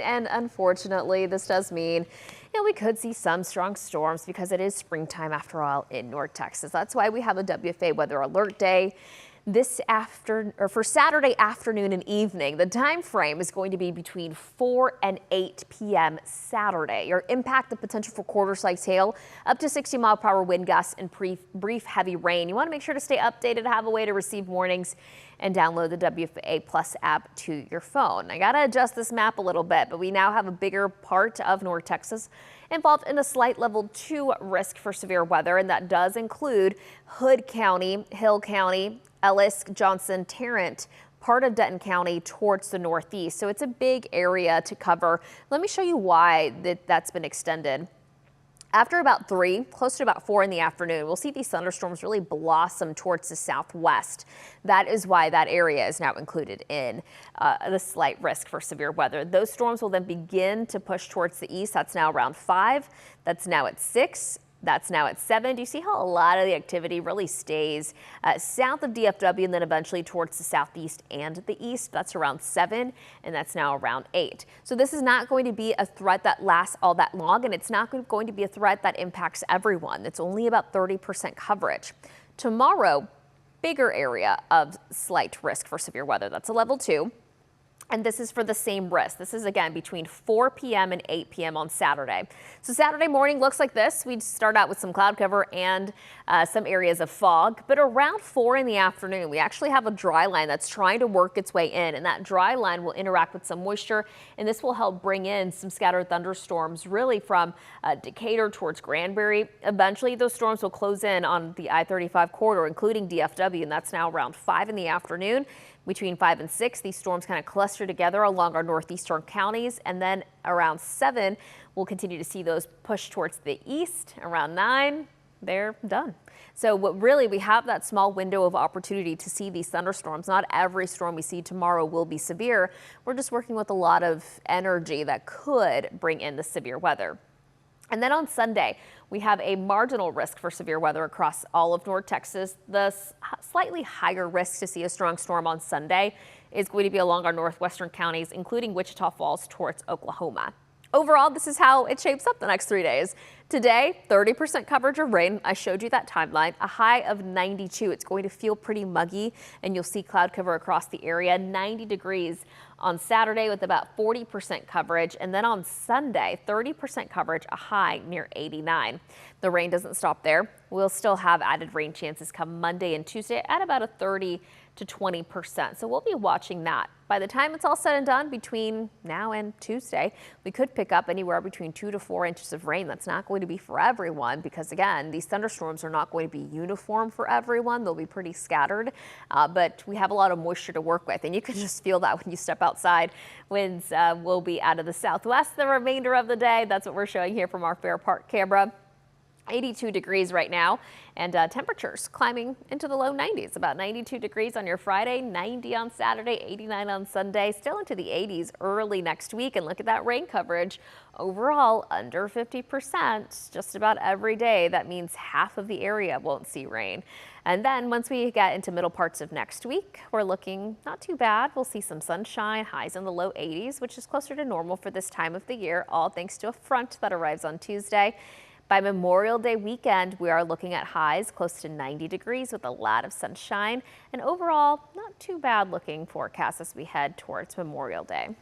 And unfortunately, this does mean we could see some strong storms because it is springtime after all in North Texas. That's why we have a WFA weather alert day for Saturday afternoon and evening. The time frame is going to be between 4 and 8 p.m. Saturday. Your impact, the potential for quarter-size hail, up to 60-mile-per-hour wind gusts, and brief heavy rain. You want to make sure to stay updated, have a way to receive warnings, and download the WFA Plus app to your phone. I got to adjust this map a little bit, but we now have a bigger part of North Texas involved in a slight level 2 risk for severe weather, and that does include Hood County, Hill County, Ellis, Johnson, Tarrant, part of Denton County towards the northeast. So it's a big area to cover. Let me show you why that's been extended. After about 3, close to about 4 in the afternoon, we'll see these thunderstorms really blossom towards the southwest. That is why that area is now included in the slight risk for severe weather. Those storms will then begin to push towards the east. That's now around 5. That's now at 6. That's now at 7. Do you see how a lot of the activity really stays south of DFW and then eventually towards the southeast and the east? That's around 7, and that's now around 8. So this is not going to be a threat that lasts all that long, and it's not going to be a threat that impacts everyone. It's only about 30% coverage. Tomorrow, bigger area of slight risk for severe weather. That's a level 2. And this is for the same risk. This is again between 4 p.m. and 8 p.m. on Saturday. So Saturday morning looks like this. We'd start out with some cloud cover and some areas of fog, but around 4 in the afternoon, we actually have a dry line that's trying to work its way in, and that dry line will interact with some moisture, and this will help bring in some scattered thunderstorms really from Decatur towards Granbury. Eventually, those storms will close in on the I-35 corridor, including DFW, and that's now around 5 in the afternoon. Between 5 and 6, these storms kind of cluster together along our northeastern counties, and then around 7, we'll continue to see those push towards the east. Around 9, they're done. So we have that small window of opportunity to see these thunderstorms. Not every storm we see tomorrow will be severe. We're just working with a lot of energy that could bring in the severe weather. And then on Sunday, we have a marginal risk for severe weather across all of North Texas. The slightly higher risk to see a strong storm on Sunday is going to be along our northwestern counties, including Wichita Falls towards Oklahoma. Overall, this is how it shapes up the next 3 days. Today, 30% coverage of rain. I showed you that timeline. A high of 92. It's going to feel pretty muggy, and you'll see cloud cover across the area. 90 degrees on Saturday with about 40% coverage. And then on Sunday, 30% coverage, a high near 89. The rain doesn't stop there. We'll still have added rain chances come Monday and Tuesday at about a 30 to 20%. So we'll be watching that. By the time it's all said and done between now and Tuesday, we could pick up anywhere between 2 to 4 inches of rain. That's not going to be for everyone because, again, these thunderstorms are not going to be uniform for everyone. They'll be pretty scattered, but we have a lot of moisture to work with, and you can just feel that when you step outside. Winds will be out of the southwest the remainder of the day. That's what we're showing here from our Fair Park camera. 82 degrees right now, and temperatures climbing into the low 90s. About 92 degrees on your Friday, 90 on Saturday, 89 on Sunday, still into the 80s early next week. And look at that rain coverage. Overall, under 50% just about every day. That means half of the area won't see rain. And then once we get into middle parts of next week, we're looking not too bad. We'll see some sunshine, highs in the low 80s, which is closer to normal for this time of the year, all thanks to a front that arrives on Tuesday. By Memorial Day weekend, we are looking at highs close to 90 degrees with a lot of sunshine, and overall, not too bad looking forecast as we head towards Memorial Day.